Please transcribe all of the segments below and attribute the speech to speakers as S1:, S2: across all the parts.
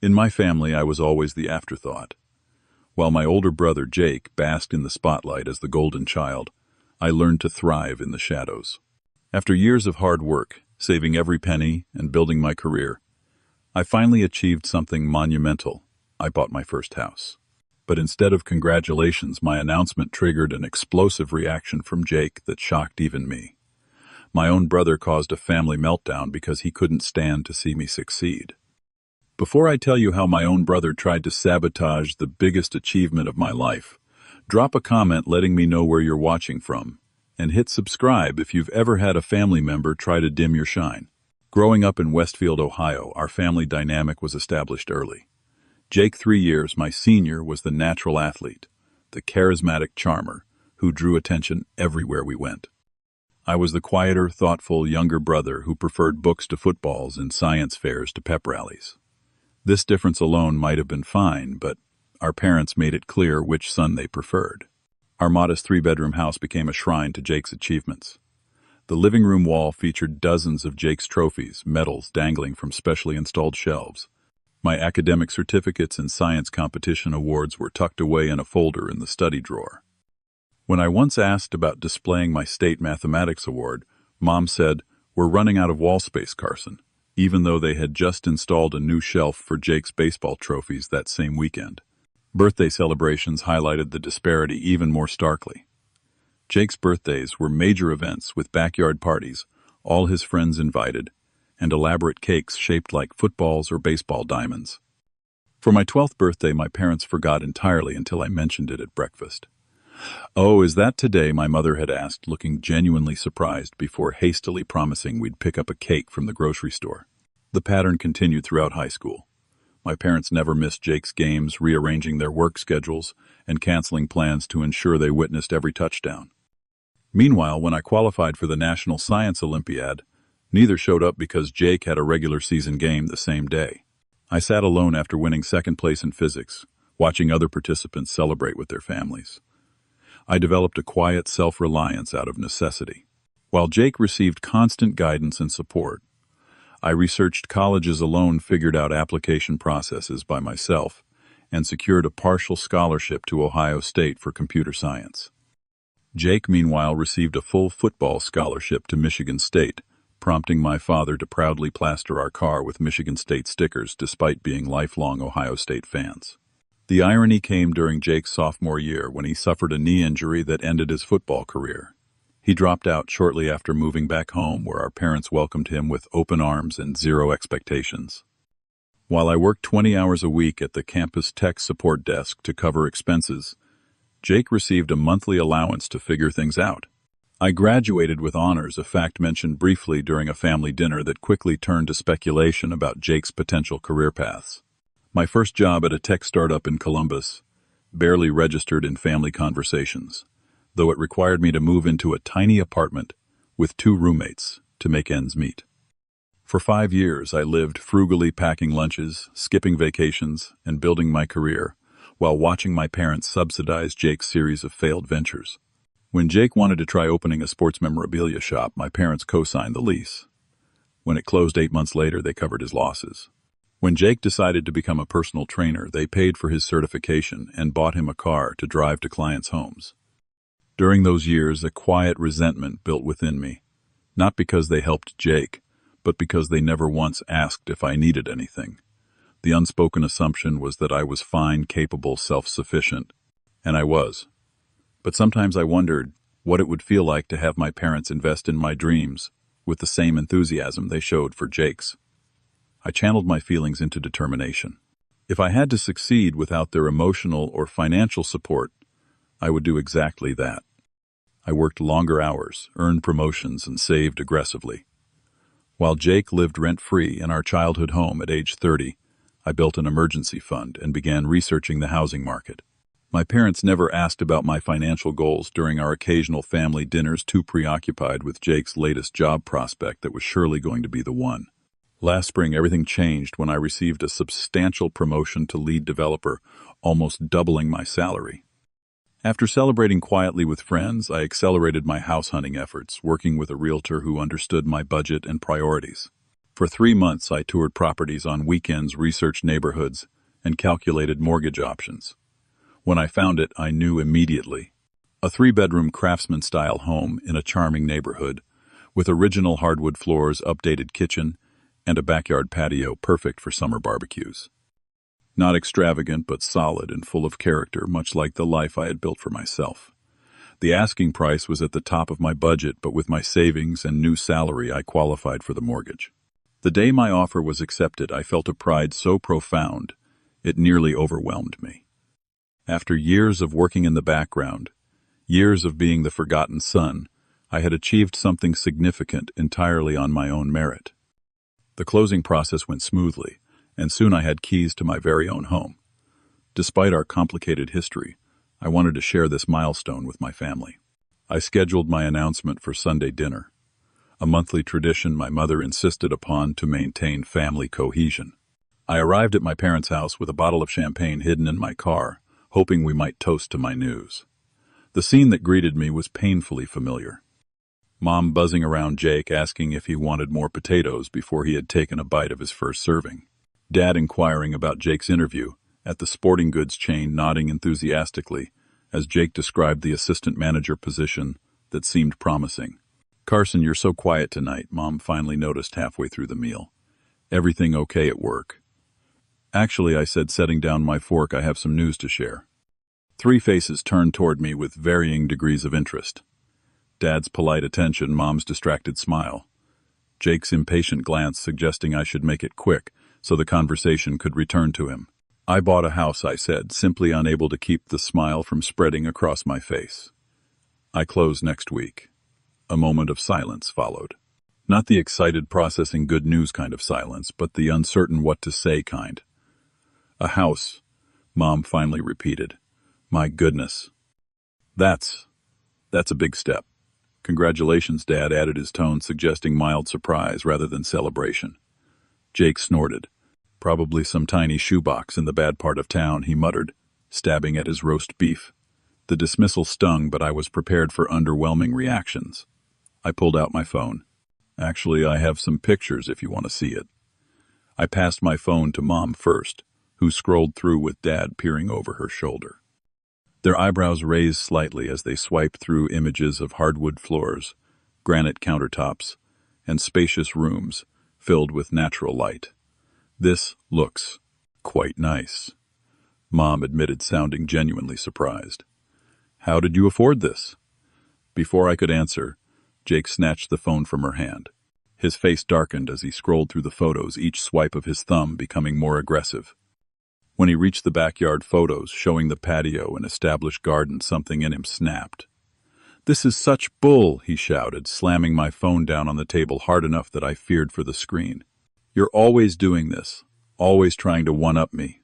S1: In my family, I was always the afterthought. While my older brother, Jake, basked in the spotlight as the golden child, I learned to thrive in the shadows. After years of hard work, saving every penny, and building my career, I finally achieved something monumental. I bought my first house. But instead of congratulations, my announcement triggered an explosive reaction from Jake that shocked even me. My own brother caused a family meltdown because he couldn't stand to see me succeed. Before I tell you how my own brother tried to sabotage the biggest achievement of my life, drop a comment letting me know where you're watching from, and hit subscribe if you've ever had a family member try to dim your shine. Growing up in Westfield, Ohio, our family dynamic was established early. Jake, 3 years my senior, was the natural athlete, the charismatic charmer who drew attention everywhere we went. I was the quieter, thoughtful younger brother who preferred books to footballs and science fairs to pep rallies. This difference alone might have been fine, but our parents made it clear which son they preferred. Our modest 3-bedroom house became a shrine to Jake's achievements. The living room wall featured dozens of Jake's trophies, medals dangling from specially installed shelves. My academic certificates and science competition awards were tucked away in a folder in the study drawer. When I once asked about displaying my state mathematics award, Mom said, "We're running out of wall space, Carson," even though they had just installed a new shelf for Jake's baseball trophies that same weekend. Birthday celebrations highlighted the disparity even more starkly. Jake's birthdays were major events with backyard parties, all his friends invited, and elaborate cakes shaped like footballs or baseball diamonds. For my 12th birthday, my parents forgot entirely until I mentioned it at breakfast. "Oh, is that today?" my mother had asked, looking genuinely surprised before hastily promising we'd pick up a cake from the grocery store. The pattern continued throughout high school. My parents never missed Jake's games, rearranging their work schedules and canceling plans to ensure they witnessed every touchdown. Meanwhile, when I qualified for the National Science Olympiad, neither showed up because Jake had a regular season game the same day. I sat alone after winning second place in physics, watching other participants celebrate with their families. I developed a quiet self-reliance out of necessity. While Jake received constant guidance and support, I researched colleges alone, figured out application processes by myself, and secured a partial scholarship to Ohio State for computer science. Jake, meanwhile, received a full football scholarship to Michigan State, prompting my father to proudly plaster our car with Michigan State stickers despite being lifelong Ohio State fans. The irony came during Jake's sophomore year when he suffered a knee injury that ended his football career. He dropped out shortly after moving back home, where our parents welcomed him with open arms and zero expectations. While I worked 20 hours a week at the campus tech support desk to cover expenses, Jake received a monthly allowance to figure things out. I graduated with honors, a fact mentioned briefly during a family dinner that quickly turned to speculation about Jake's potential career paths. My first job at a tech startup in Columbus barely registered in family conversations, though it required me to move into a tiny apartment with 2 roommates to make ends meet. For 5 years, I lived frugally, packing lunches, skipping vacations, and building my career, while watching my parents subsidize Jake's series of failed ventures. When Jake wanted to try opening a sports memorabilia shop, my parents co-signed the lease. When it closed 8 months later, they covered his losses. When Jake decided to become a personal trainer, they paid for his certification and bought him a car to drive to clients' homes. During those years, a quiet resentment built within me, not because they helped Jake, but because they never once asked if I needed anything. The unspoken assumption was that I was fine, capable, self-sufficient, and I was. But sometimes I wondered what it would feel like to have my parents invest in my dreams with the same enthusiasm they showed for Jake's. I channeled my feelings into determination. If I had to succeed without their emotional or financial support, I would do exactly that. I worked longer hours, earned promotions, and saved aggressively. While Jake lived rent-free in our childhood home at age 30, I built an emergency fund and began researching the housing market. My parents never asked about my financial goals during our occasional family dinners, too preoccupied with Jake's latest job prospect that was surely going to be the one. Last spring, everything changed when I received a substantial promotion to lead developer, almost doubling my salary. After celebrating quietly with friends, I accelerated my house hunting efforts, working with a realtor who understood my budget and priorities. For 3 months, I toured properties on weekends, researched neighborhoods, and calculated mortgage options. When I found it, I knew immediately. A 3-bedroom craftsman-style home in a charming neighborhood, with original hardwood floors, updated kitchen, and a backyard patio perfect for summer barbecues. Not extravagant, but solid and full of character, much like the life I had built for myself. The asking price was at the top of my budget, but with my savings and new salary, I qualified for the mortgage. The day my offer was accepted, I felt a pride so profound, it nearly overwhelmed me. After years of working in the background, years of being the forgotten son, I had achieved something significant entirely on my own merit. The closing process went smoothly, and soon I had keys to my very own home. Despite our complicated history, I wanted to share this milestone with my family. I scheduled my announcement for Sunday dinner, a monthly tradition my mother insisted upon to maintain family cohesion. I arrived at my parents' house with a bottle of champagne hidden in my car, hoping we might toast to my news. The scene that greeted me was painfully familiar. Mom buzzing around Jake, asking if he wanted more potatoes before he had taken a bite of his first serving. Dad inquiring about Jake's interview at the sporting goods chain, nodding enthusiastically as Jake described the assistant manager position that seemed promising. "Carson, you're so quiet tonight," Mom finally noticed halfway through the meal. "Everything okay at work?" "Actually," I said, setting down my fork, "I have some news to share." 3 faces turned toward me with varying degrees of interest. Dad's polite attention, Mom's distracted smile, Jake's impatient glance suggesting I should make it quick so the conversation could return to him. "I bought a house," I said, simply unable to keep the smile from spreading across my face. "I close next week." A moment of silence followed. Not the excited processing good news kind of silence, but the uncertain what to say kind. "A house," Mom finally repeated. "My goodness. That's a big step." "Congratulations," Dad added, his tone suggesting mild surprise rather than celebration. Jake snorted. "Probably some tiny shoebox in the bad part of town," he muttered, stabbing at his roast beef. The dismissal stung, but I was prepared for underwhelming reactions. I pulled out my phone. "Actually, I have some pictures if you want to see it." I passed my phone to Mom first, who scrolled through with Dad peering over her shoulder. Their eyebrows raised slightly as they swiped through images of hardwood floors, granite countertops, and spacious rooms filled with natural light. "This looks quite nice," Mom admitted, sounding genuinely surprised. "How did you afford this?" Before I could answer, Jake snatched the phone from her hand. His face darkened as he scrolled through the photos, each swipe of his thumb becoming more aggressive. When he reached the backyard photos showing the patio and established garden, something in him snapped. "This is such bull," he shouted, slamming my phone down on the table hard enough that I feared for the screen. "You're always doing this, always trying to one-up me."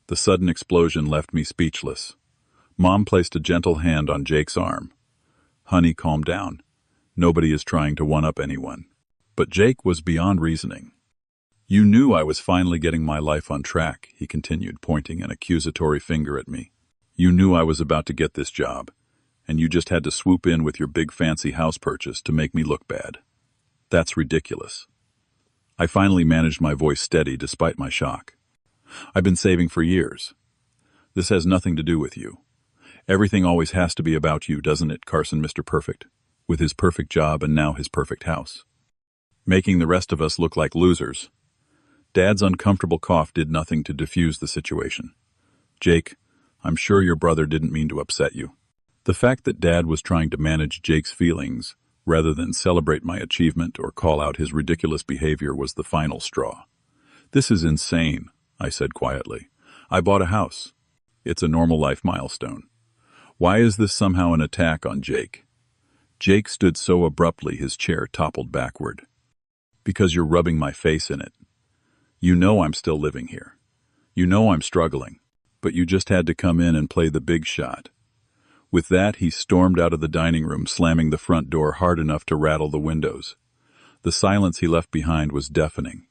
S1: The sudden explosion left me speechless. Mom placed a gentle hand on Jake's arm. "Honey, calm down. Nobody is trying to one-up anyone." But Jake was beyond reasoning. "You knew I was finally getting my life on track," he continued, pointing an accusatory finger at me. "You knew I was about to get this job, and you just had to swoop in with your big fancy house purchase to make me look bad. That's ridiculous." I finally managed my voice steady despite my shock. "I've been saving for years. This has nothing to do with you. Everything always has to be about you, doesn't it, Carson, Mr. Perfect, with his perfect job and now his perfect house, making the rest of us look like losers." Dad's uncomfortable cough did nothing to diffuse the situation. "Jake, I'm sure your brother didn't mean to upset you." The fact that Dad was trying to manage Jake's feelings rather than celebrate my achievement or call out his ridiculous behavior was the final straw. "This is insane," I said quietly. "I bought a house. It's a normal life milestone. Why is this somehow an attack on Jake?" Jake stood so abruptly his chair toppled backward. "Because you're rubbing my face in it. You know I'm still living here. You know I'm struggling, but you just had to come in and play the big shot." With that, he stormed out of the dining room, slamming the front door hard enough to rattle the windows. The silence he left behind was deafening.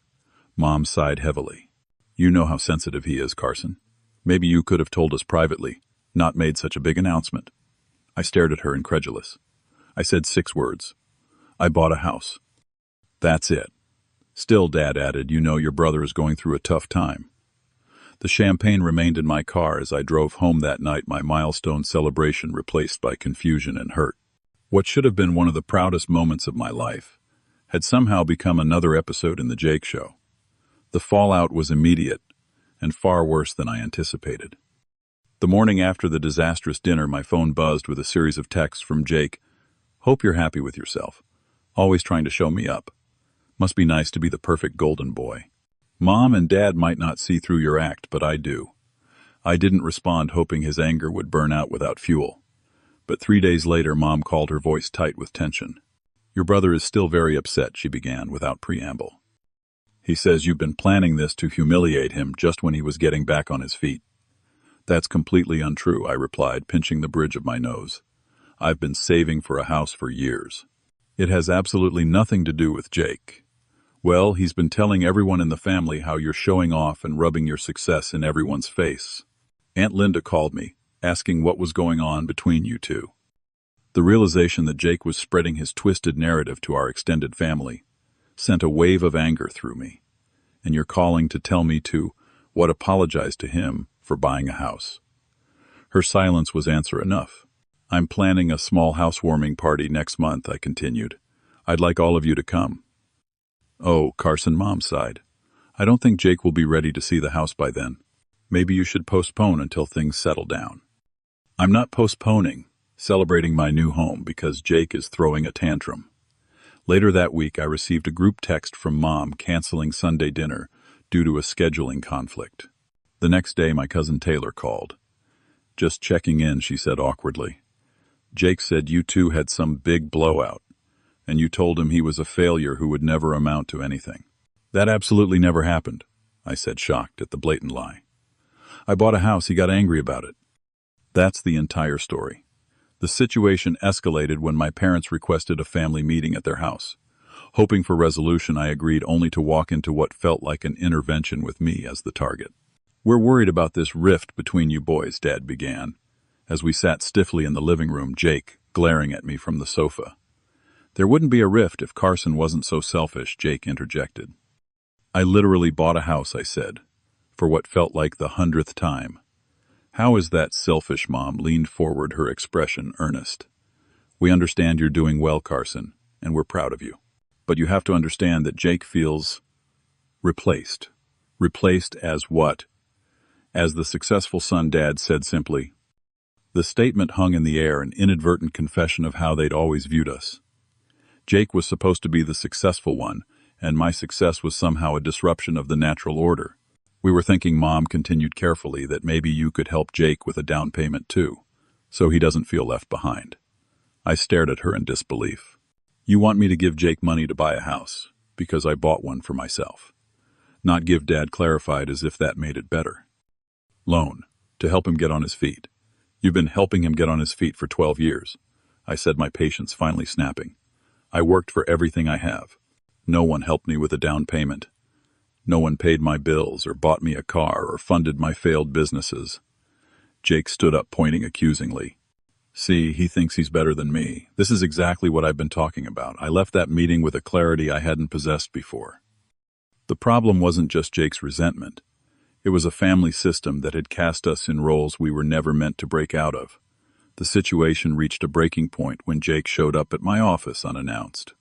S1: Mom sighed heavily. "You know how sensitive he is, Carson. Maybe you could have told us privately, not made such a big announcement." I stared at her, incredulous. I said 6 words. "I bought a house." "That's it. Still, Dad added, you know your brother is going through a tough time. The champagne remained in my car as I drove home that night, my milestone celebration replaced by confusion and hurt. What should have been one of the proudest moments of my life had somehow become another episode in the Jake Show. The fallout was immediate and far worse than I anticipated. The morning after the disastrous dinner, my phone buzzed with a series of texts from Jake. Hope you're happy with yourself. Always trying to show me up. Must be nice to be the perfect golden boy. Mom and Dad might not see through your act, but I do. I didn't respond, hoping his anger would burn out without fuel. But 3 days later, Mom called, her voice tight with tension. Your brother is still very upset, she began without preamble. He says you've been planning this to humiliate him just when he was getting back on his feet. That's completely untrue, I replied, pinching the bridge of my nose. I've been saving for a house for years. It has absolutely nothing to do with Jake. Well, he's been telling everyone in the family how you're showing off and rubbing your success in everyone's face. Aunt Linda called me, asking what was going on between you two. The realization that Jake was spreading his twisted narrative to our extended family sent a wave of anger through me. And you're calling to tell me to apologize to him for buying a house. Her silence was answer enough. I'm planning a small housewarming party next month, I continued. I'd like all of you to come. Oh, Carson, Mom sighed. I don't think Jake will be ready to see the house by then. Maybe you should postpone until things settle down. I'm not postponing celebrating my new home because Jake is throwing a tantrum. Later that week, I received a group text from Mom canceling Sunday dinner due to a scheduling conflict. The next day, my cousin Taylor called. Just checking in, she said awkwardly. Jake said you two had some big blowout, and you told him he was a failure who would never amount to anything. That absolutely never happened, I said, shocked at the blatant lie. I bought a house, he got angry about it. That's the entire story. The situation escalated when my parents requested a family meeting at their house. Hoping for resolution, I agreed only to walk into what felt like an intervention with me as the target. We're worried about this rift between you boys, Dad began, as we sat stiffly in the living room, Jake glaring at me from the sofa. There wouldn't be a rift if Carson wasn't so selfish, Jake interjected. I literally bought a house, I said, for what felt like the 100th time. How is that selfish? Mom leaned forward, her expression earnest. We understand you're doing well, Carson, and we're proud of you. But you have to understand that Jake feels replaced. Replaced as what? As the successful son, Dad said simply. The statement hung in the air, an inadvertent confession of how they'd always viewed us. Jake was supposed to be the successful one, and my success was somehow a disruption of the natural order. We were thinking, Mom continued carefully, that maybe you could help Jake with a down payment too, so he doesn't feel left behind. I stared at her in disbelief. You want me to give Jake money to buy a house, because I bought one for myself. Not give, Dad clarified, as if that made it better. Loan, to help him get on his feet. You've been helping him get on his feet for 12 years, I said, my patience finally snapping. I worked for everything I have. No one helped me with a down payment. No one paid my bills or bought me a car or funded my failed businesses. Jake stood up, pointing accusingly. See, he thinks he's better than me. This is exactly what I've been talking about. I left that meeting with a clarity I hadn't possessed before. The problem wasn't just Jake's resentment. It was a family system that had cast us in roles we were never meant to break out of. The situation reached a breaking point when Jake showed up at my office unannounced.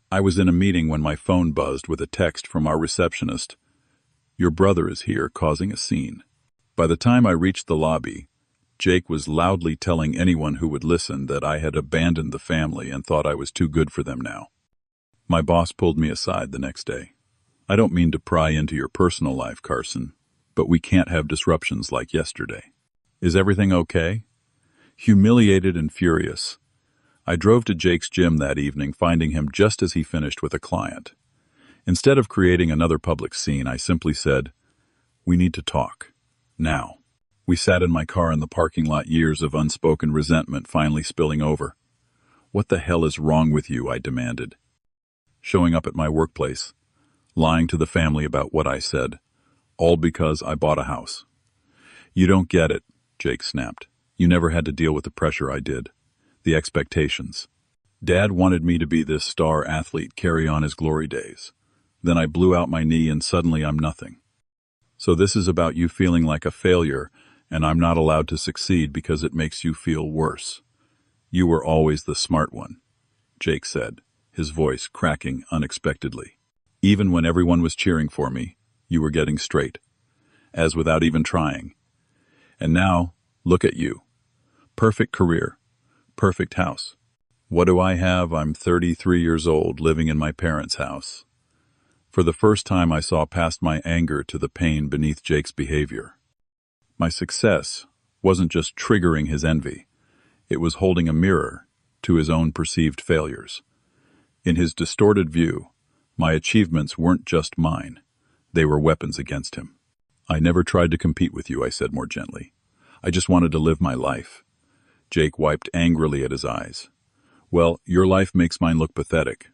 S1: I was in a meeting when my phone buzzed with a text from our receptionist. Your brother is here, causing a scene. By the time I reached the lobby, Jake was loudly telling anyone who would listen that I had abandoned the family and thought I was too good for them now. My boss pulled me aside the next day. I don't mean to pry into your personal life, Carson, but we can't have disruptions like yesterday. Is everything okay? Humiliated and furious, I drove to Jake's gym that evening, finding him just as he finished with a client. Instead of creating another public scene, I simply said, "We need to talk. Now." We sat in my car in the parking lot, years of unspoken resentment finally spilling over. "What the hell is wrong with you?" I demanded. Showing up at my workplace, lying to the family about what I said, all because I bought a house. "You don't get it," Jake snapped. "You never had to deal with the pressure I did. The expectations. Dad wanted me to be this star athlete, carry on his glory days. Then I blew out my knee and suddenly I'm nothing. So this is about you feeling like a failure, and I'm not allowed to succeed because it makes you feel worse. You were always the smart one, Jake said, his voice cracking unexpectedly. Even when everyone was cheering for me, you were getting straight, as without even trying. And now, look at you. Perfect career, perfect house. What do I have? I'm 33 years old, living in my parents' house. For the first time, I saw past my anger to the pain beneath Jake's behavior. My success wasn't just triggering his envy. It was holding a mirror to his own perceived failures. In his distorted view, my achievements weren't just mine. They were weapons against him. I never tried to compete with you, I said more gently. I just wanted to live my life. Jake wiped angrily at his eyes. Well, your life makes mine look pathetic.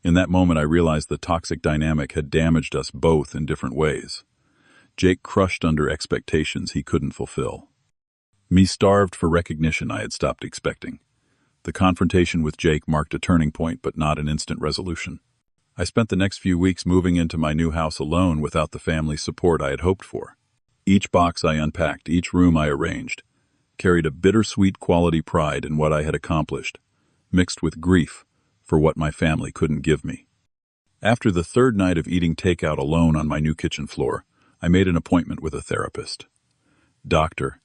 S1: In that moment, I realized the toxic dynamic had damaged us both in different ways. Jake crushed under expectations he couldn't fulfill. Me starved for recognition I had stopped expecting. The confrontation with Jake marked a turning point, but not an instant resolution. I spent the next few weeks moving into my new house alone without the family support I had hoped for. Each box I unpacked, each room I arranged, carried a bittersweet quality pride in what I had accomplished, mixed with grief for what my family couldn't give me. After the third night of eating takeout alone on my new kitchen floor, I made an appointment with a therapist. Dr.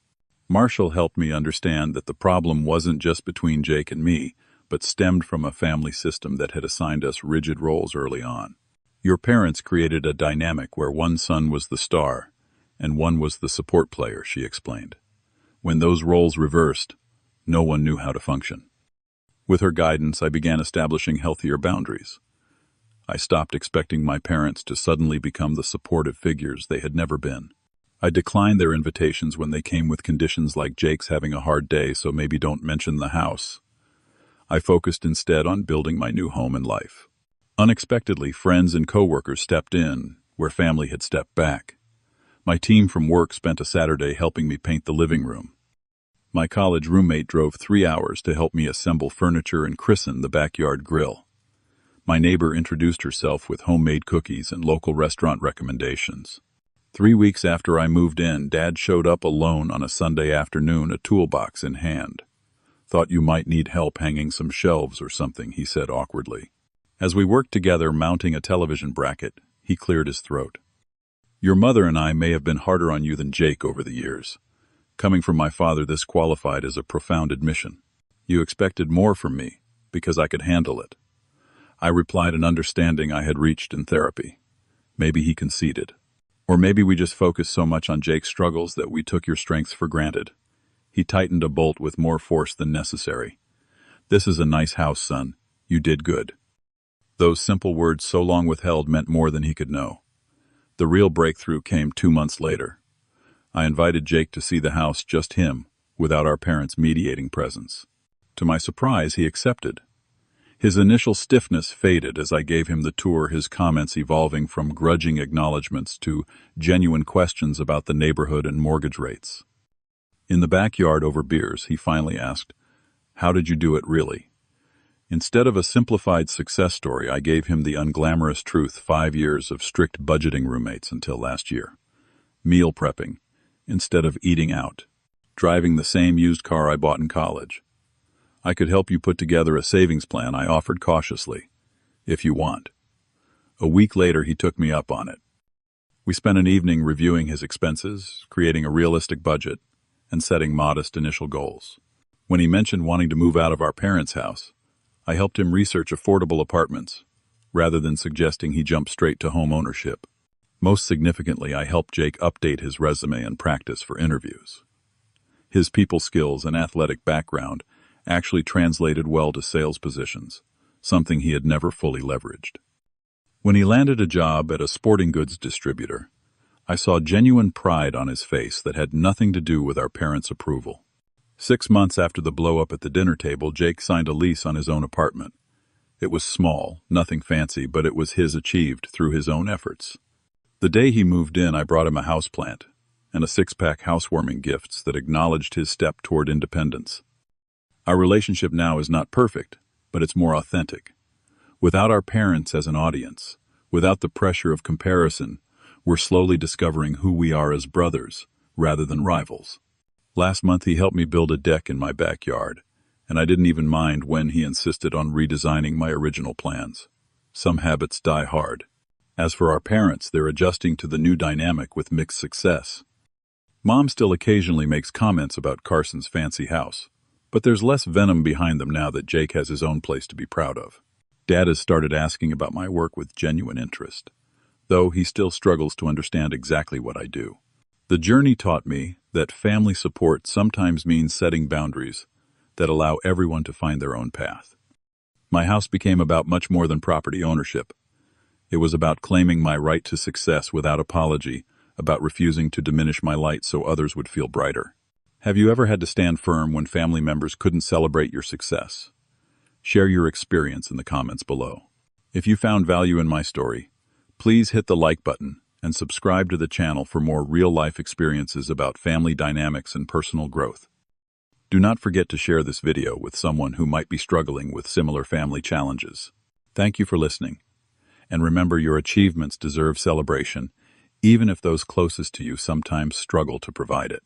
S1: Marshall helped me understand that the problem wasn't just between Jake and me, but stemmed from a family system that had assigned us rigid roles early on. Your parents created a dynamic where one son was the star and one was the support player, she explained. When those roles reversed, no one knew how to function. With her guidance, I began establishing healthier boundaries. I stopped expecting my parents to suddenly become the supportive figures they had never been. I declined their invitations when they came with conditions like Jake's having a hard day, so maybe don't mention the house. I focused instead on building my new home and life. Unexpectedly, friends and coworkers stepped in where family had stepped back. My team from work spent a Saturday helping me paint the living room. My college roommate drove 3 hours to help me assemble furniture and christen the backyard grill. My neighbor introduced herself with homemade cookies and local restaurant recommendations. 3 weeks after I moved in, Dad showed up alone on a Sunday afternoon, a toolbox in hand. Thought you might need help hanging some shelves or something, he said awkwardly. As we worked together mounting a television bracket, he cleared his throat. Your mother and I may have been harder on you than Jake over the years. Coming from my father, this qualified as a profound admission. You expected more from me because I could handle it. I replied, an understanding I had reached in therapy. Maybe he conceded. Or maybe we just focused so much on Jake's struggles that we took your strengths for granted. He tightened a bolt with more force than necessary. This is a nice house, son. You did good. Those simple words so long withheld meant more than he could know. The real breakthrough came 2 months later. I invited Jake to see the house, just him, without our parents' mediating presence. To my surprise, he accepted. His initial stiffness faded as I gave him the tour, his comments evolving from grudging acknowledgments to genuine questions about the neighborhood and mortgage rates. In the backyard over beers, he finally asked, "How did you do it really?" Instead of a simplified success story, I gave him the unglamorous truth: 5 years of strict budgeting roommates until last year. Meal prepping, instead of eating out. Driving the same used car I bought in college. I could help you put together a savings plan, I offered cautiously, if you want. A week later, he took me up on it. We spent an evening reviewing his expenses, creating a realistic budget, and setting modest initial goals. When he mentioned wanting to move out of our parents' house, I helped him research affordable apartments, rather than suggesting he jump straight to home ownership. Most significantly, I helped Jake update his resume and practice for interviews. His people skills and athletic background actually translated well to sales positions, something he had never fully leveraged. When he landed a job at a sporting goods distributor, I saw genuine pride on his face that had nothing to do with our parents' approval. 6 months after the blow-up at the dinner table, Jake signed a lease on his own apartment. It was small, nothing fancy, but it was his achieved through his own efforts. The day he moved in, I brought him a houseplant and a 6-pack housewarming gifts that acknowledged his step toward independence. Our relationship now is not perfect, but it's more authentic. Without our parents as an audience, Without the pressure of comparison, we're slowly discovering who we are as brothers, rather than rivals. Last month he helped me build a deck in my backyard, and I didn't even mind when he insisted on redesigning my original plans. Some habits die hard. As for our parents, they're adjusting to the new dynamic with mixed success. Mom still occasionally makes comments about Carson's fancy house, but there's less venom behind them now that Jake has his own place to be proud of. Dad has started asking about my work with genuine interest, though he still struggles to understand exactly what I do. The journey taught me that family support sometimes means setting boundaries that allow everyone to find their own path. My house became about much more than property ownership. It was about claiming my right to success without apology, about refusing to diminish my light so others would feel brighter. Have you ever had to stand firm when family members couldn't celebrate your success? Share your experience in the comments below. If you found value in my story, please hit the like button and subscribe to the channel for more real-life experiences about family dynamics and personal growth. Do not forget to share this video with someone who might be struggling with similar family challenges. Thank you for listening. And remember, your achievements deserve celebration, even if those closest to you sometimes struggle to provide it.